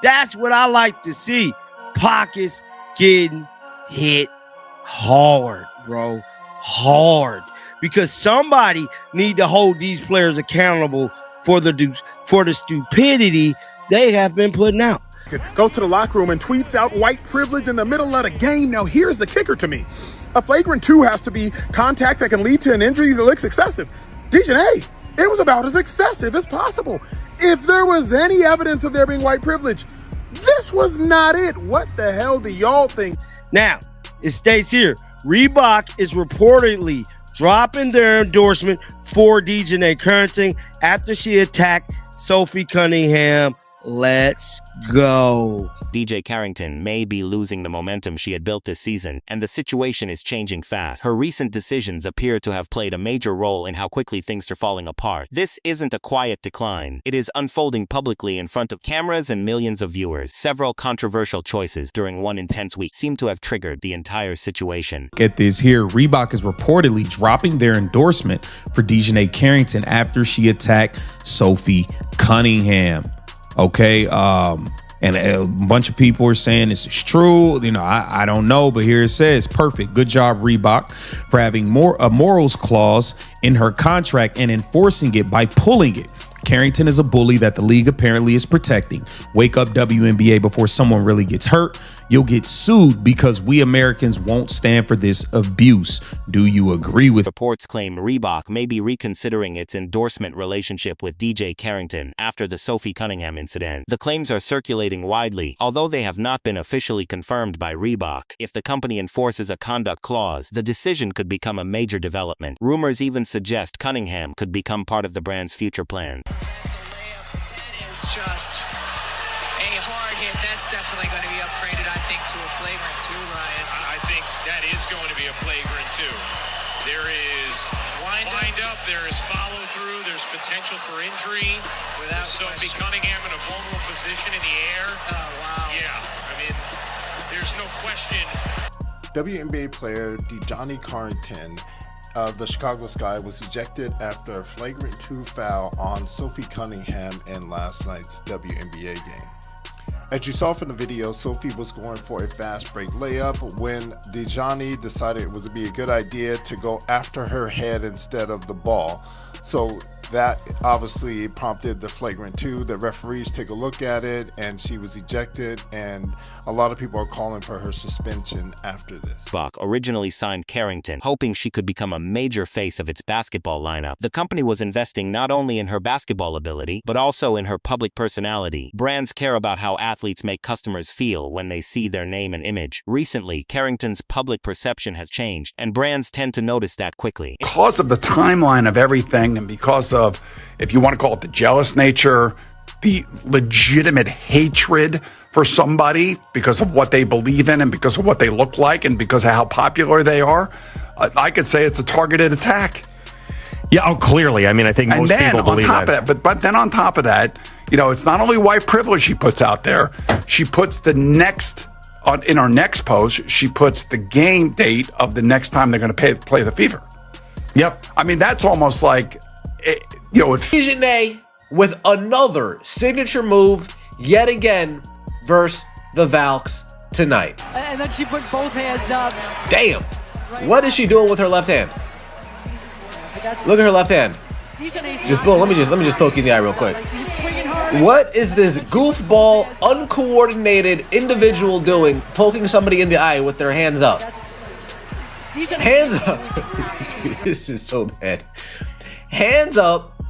That's what I like to see. Pockets getting hit hard, bro. Hard. Because somebody need to hold these players accountable for the stupidity they have been putting out. Goes to the locker room and tweets out white privilege in the middle of the game. Now, here's the kicker to me. A flagrant 2 has to be contact that can lead to an injury that looks excessive. DIJONai, it was about as excessive as possible. If there was any evidence of there being white privilege, this was not it. What the hell do y'all think? Now, it states here, Reebok is reportedly dropping their endorsement for DIJONai Carrington after she attacked Sophie Cunningham. Let's go. DJ Carrington may be losing the momentum she had built this season, and the situation is changing fast. Her recent decisions appear to have played a major role in how quickly things are falling apart. This isn't a quiet decline. It is unfolding publicly in front of cameras and millions of viewers. Several controversial choices during one intense week seem to have triggered the entire situation. Get this here. Reebok is reportedly dropping their endorsement for DIJONai Carrington after she attacked Sophie Cunningham. Okay, and a bunch of people are saying this is true. You know, I don't know, but here it says, perfect. Good job, Reebok, for having a morals clause in her contract and enforcing it by pulling it. Carrington is a bully that the league apparently is protecting. Wake up, WNBA, before someone really gets hurt. You'll get sued because we Americans won't stand for this abuse. Do you agree with? Reports claim Reebok may be reconsidering its endorsement relationship with DJ Carrington after the Sophie Cunningham incident. The claims are circulating widely, although they have not been officially confirmed by Reebok. If the company enforces a conduct clause, the decision could become a major development. Rumors even suggest Cunningham could become part of the brand's future plan. It's just a hard hit. That's definitely going to be upgraded, I think, to a flagrant 2, Ryan. I think that is going to be a flagrant 2. There is wind up, there is follow through, there's potential for injury. Without Sophie question. Cunningham in a vulnerable position in the air. Oh, wow. Yeah, I mean, there's no question. WNBA player DIJONAI Carrington of the Chicago Sky was ejected after a flagrant 2 foul on Sophie Cunningham in last night's WNBA game. As you saw from the video, Sophie was going for a fast break layup when DIJONAI decided it would be a good idea to go after her head instead of the ball. So that obviously prompted the flagrant 2. The referees take a look at it and she was ejected, and a lot of people are calling for her suspension after this. Reebok originally signed Carrington, hoping she could become a major face of its basketball lineup. The company was investing not only in her basketball ability, but also in her public personality. Brands care about how athletes make customers feel when they see their name and image. Recently, Carrington's public perception has changed, and brands tend to notice that quickly. Because of the timeline of everything, and because of, if you want to call it the jealous nature, the legitimate hatred for somebody because of what they believe in and because of what they look like and because of how popular they are, I could say it's a targeted attack. Yeah, oh, clearly. I mean, I think most people believe that. But then on top of that, you know, it's not only white privilege she puts out there, she puts the next, in our next post, she puts the game date of the next time they're going to play the Fever. Yep. I mean, that's almost like, you know, DIJONAI with another signature move yet again versus the Valks tonight. And then she put both hands up. Damn. What is she doing with her left hand? Look at her left hand. Just boom, let me just poke you in the eye real quick. What is this goofball, uncoordinated individual doing, poking somebody in the eye with their hands up? Hands up. Dude, this is so bad. Hands up,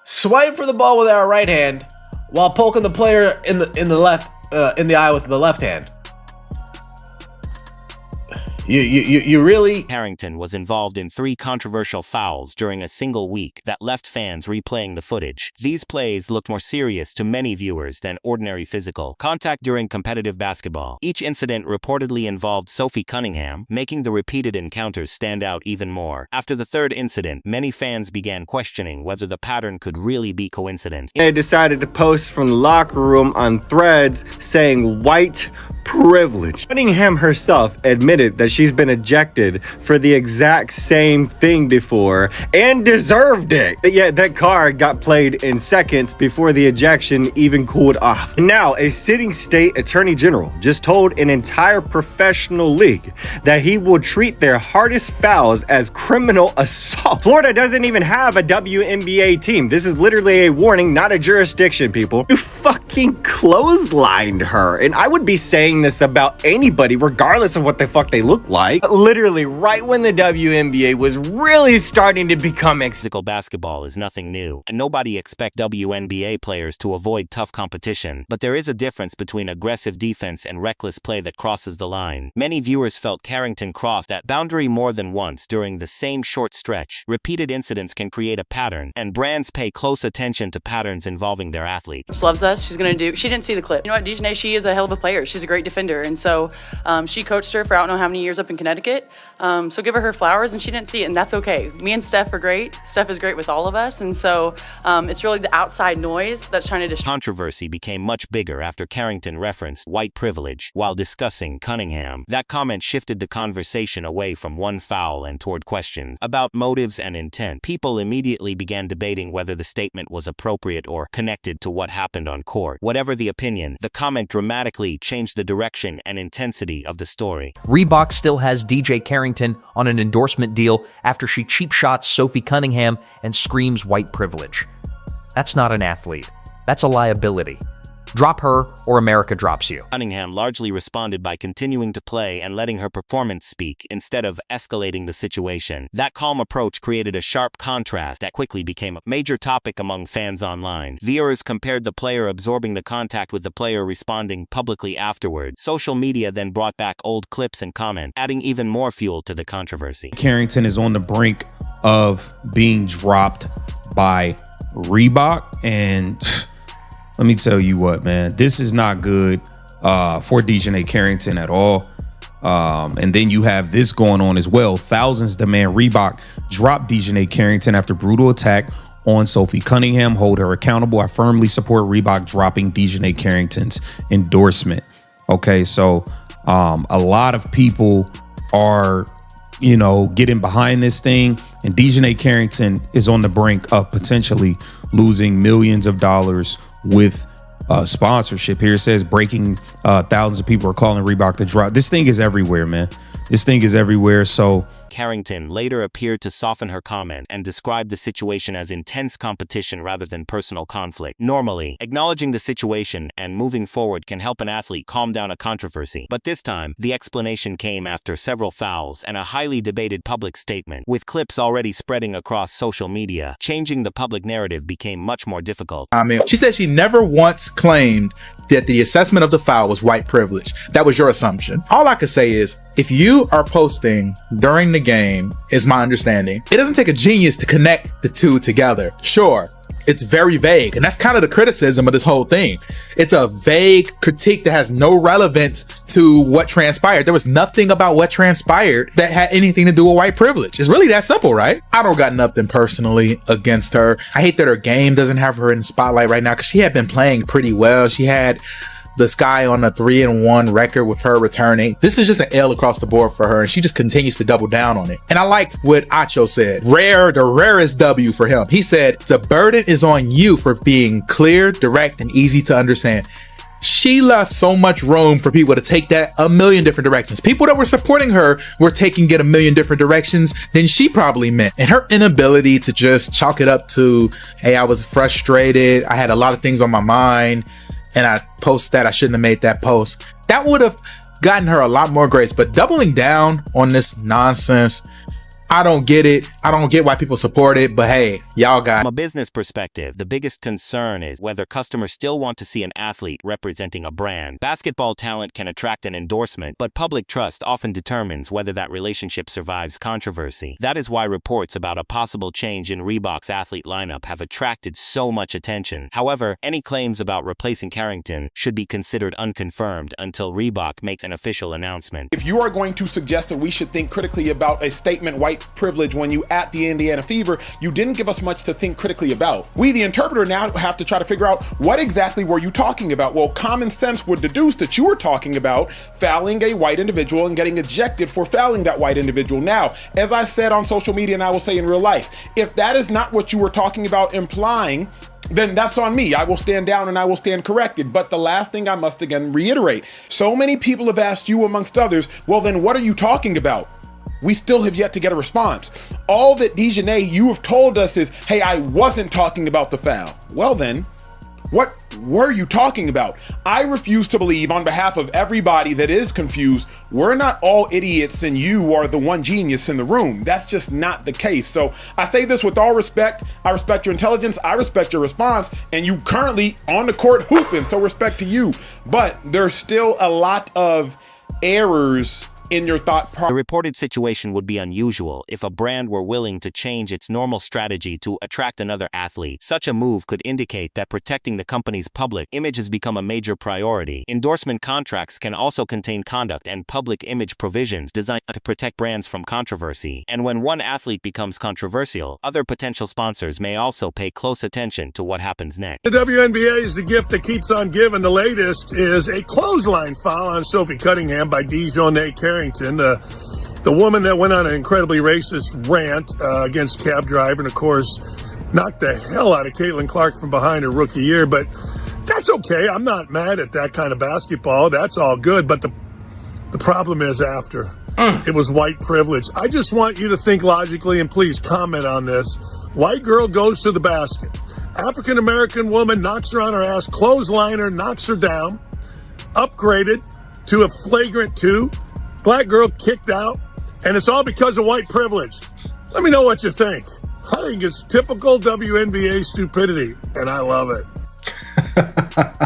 swipe for the ball with our right hand while poking the player in the eye with the left hand. You really? Carrington was involved in 3 controversial fouls during a single week that left fans replaying the footage. These plays looked more serious to many viewers than ordinary physical contact during competitive basketball. Each incident reportedly involved Sophie Cunningham, making the repeated encounters stand out even more. After the 3rd incident, many fans began questioning whether the pattern could really be coincidence. They decided to post from the locker room on Threads saying white privilege. Cunningham herself admitted that she's been ejected for the exact same thing before and deserved it. Yet that card got played in seconds before the ejection even cooled off. And now a sitting state attorney general just told an entire professional league that he will treat their hardest fouls as criminal assault. Florida doesn't even have a WNBA team. This is literally a warning, not a jurisdiction, people. You fucking clotheslined her. And I would be saying this about anybody, regardless of what the fuck they look like. Literally, right when the WNBA was really starting to become physical basketball is nothing new, and nobody expects WNBA players to avoid tough competition. But there is a difference between aggressive defense and reckless play that crosses the line. Many viewers felt Carrington crossed that boundary more than once during the same short stretch. Repeated incidents can create a pattern, and brands pay close attention to patterns involving their athletes. She loves us. She's gonna do. She didn't see the clip. You know what, DiJonai, she is a hell of a player. She's a great defender, and so she coached her for I don't know how many years up in Connecticut. So give her flowers, and she didn't see it, and that's okay. Me and Steph are great. Steph is great with all of us, and so it's really the outside noise that's trying to distract. Controversy became much bigger after Carrington referenced white privilege while discussing Cunningham. That comment shifted the conversation away from one foul and toward questions about motives and intent. People immediately began debating whether the statement was appropriate or connected to what happened on court. Whatever the opinion, the comment dramatically changed the direction and intensity of the story. Reebok still has DJ Carrington on an endorsement deal after she cheap shots Sophie Cunningham and screams white privilege. That's not an athlete. That's a liability. Drop her or America drops you. Cunningham largely responded by continuing to play and letting her performance speak instead of escalating the situation. That calm approach created a sharp contrast that quickly became a major topic among fans online. Viewers compared the player absorbing the contact with the player responding publicly afterward. Social media then brought back old clips and comments, adding even more fuel to the controversy. Carrington is on the brink of being dropped by Reebok, and let me tell you what, man, this is not good for DiJonai Carrington at all. And then you have this going on as well. Thousands demand Reebok drop DiJonai Carrington after brutal attack on Sophie Cunningham. Hold her accountable. I firmly support Reebok dropping DiJonai Carrington's endorsement. Okay, so a lot of people are, getting behind this thing, and DiJonai Carrington is on the brink of potentially losing millions of dollars with sponsorship. Here it says breaking thousands of people are calling Reebok to drop. This thing is everywhere, man. This thing is everywhere. So Carrington later appeared to soften her comment and described the situation as intense competition rather than personal conflict. Normally, acknowledging the situation and moving forward can help an athlete calm down a controversy. But this time, the explanation came after several fouls and a highly debated public statement. With clips already spreading across social media, changing the public narrative became much more difficult. She said she never once claimed that the assessment of the foul was white privilege. That was your assumption. All I could say is, if you are posting during the game, is my understanding, it doesn't take a genius to connect the two together. Sure, it's very vague, and that's kind of the criticism of this whole thing. It's a vague critique that has no relevance to what transpired. There was nothing about what transpired that had anything to do with white privilege. It's really that simple, right? I don't got nothing personally against her. I hate that her game doesn't have her in the spotlight right now, because she had been playing pretty well. She had the Sky on a 3-1 record with her returning. This is just an L across the board for her, and she just continues to double down on it. And I like what Acho said. The rarest W for him. He said, the burden is on you for being clear, direct, and easy to understand. She left so much room for people to take that a million different directions. People that were supporting her were taking it a million different directions than she probably meant. And her inability to just chalk it up to, hey, I was frustrated, I had a lot of things on my mind, and I post that, I shouldn't have made that post. That would have gotten her a lot more grace. But doubling down on this nonsense, I don't get it. I don't get why people support it, but hey, y'all got it. From a business perspective, the biggest concern is whether customers still want to see an athlete representing a brand. Basketball talent can attract an endorsement, but public trust often determines whether that relationship survives controversy. That is why reports about a possible change in Reebok's athlete lineup have attracted so much attention. However, any claims about replacing Carrington should be considered unconfirmed until Reebok makes an official announcement. If you are going to suggest that we should think critically about a statement white white privilege when you at the Indiana Fever, you didn't give us much to think critically about. We, the interpreter, now have to try to figure out what exactly were you talking about? Well, common sense would deduce that you were talking about fouling a white individual and getting ejected for fouling that white individual. Now, as I said on social media, and I will say in real life, if that is not what you were talking about implying, then that's on me. I will stand down and I will stand corrected. But the last thing I must again reiterate, so many people have asked you amongst others, well, then what are you talking about? We still have yet to get a response. All that DIJONAI, you have told us is, hey, I wasn't talking about the foul. Well then, what were you talking about? I refuse to believe, on behalf of everybody that is confused, we're not all idiots and you are the one genius in the room. That's just not the case. So I say this with all respect. I respect your intelligence. I respect your response. And you currently on the court hooping, so respect to you. But there's still a lot of errors in your thought process. The reported situation would be unusual if a brand were willing to change its normal strategy to attract another athlete. Such a move could indicate that protecting the company's public image has become a major priority. Endorsement contracts can also contain conduct and public image provisions designed to protect brands from controversy. And when one athlete becomes controversial, other potential sponsors may also pay close attention to what happens next. The WNBA is the gift that keeps on giving. The latest is a clothesline foul on Sophie Cunningham by DIJONAI Carrington. The woman that went on an incredibly racist rant against cab driver and, of course, knocked the hell out of Caitlin Clark from behind her rookie year. But that's okay. I'm not mad at that kind of basketball. That's all good. But the problem is after. It was white privilege. I just want you to think logically and please comment on this. White girl goes to the basket. African-American woman knocks her on her ass, clothesliner, knocks her down, upgraded to a flagrant 2. Black girl kicked out, and it's all because of white privilege. Let me know what you think. I think it's typical WNBA stupidity, and I love it.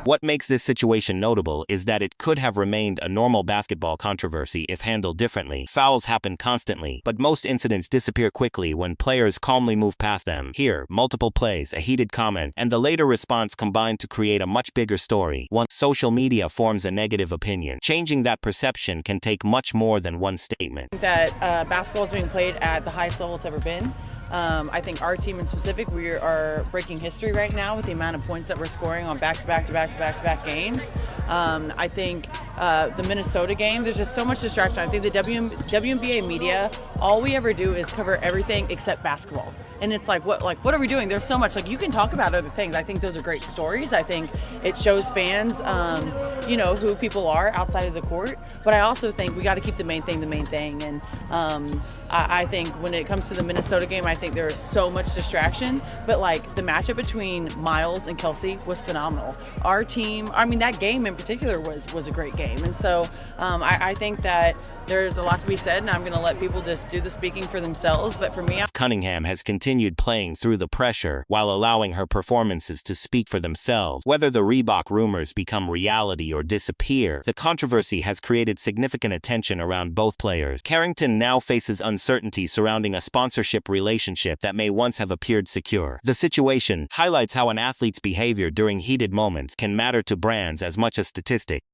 What makes this situation notable is that it could have remained a normal basketball controversy if handled differently. Fouls happen constantly, but most incidents disappear quickly when players calmly move past them. Here, multiple plays, a heated comment, and the later response combine to create a much bigger story. Once social media forms a negative opinion, changing that perception can take much more than one statement. That basketball is being played at the highest level it's ever been. I think our team in specific, we are breaking history right now with the amount of points that we're scoring on back-to-back games. I think the Minnesota game, there's just so much distraction. I think the WNBA media, all we ever do is cover everything except basketball. And it's like what are we doing? There's so much, you can talk about other things. I think those are great stories. I think it shows fans, who people are outside of the court. But I also think we got to keep the main thing. And I think when it comes to the Minnesota game, I think there is so much distraction. But the matchup between Miles and Kelsey was phenomenal. Our team, that game in particular was a great game. And so I think that there's a lot to be said, and I'm going to let people just do the speaking for themselves. But for me, Cunningham has continued playing through the pressure while allowing her performances to speak for themselves. Whether the Reebok rumors become reality or disappear, the controversy has created significant attention around both players. Carrington now faces uncertainty surrounding a sponsorship relationship that may once have appeared secure. The situation highlights how an athlete's behavior during heated moments can matter to brands as much as statistics.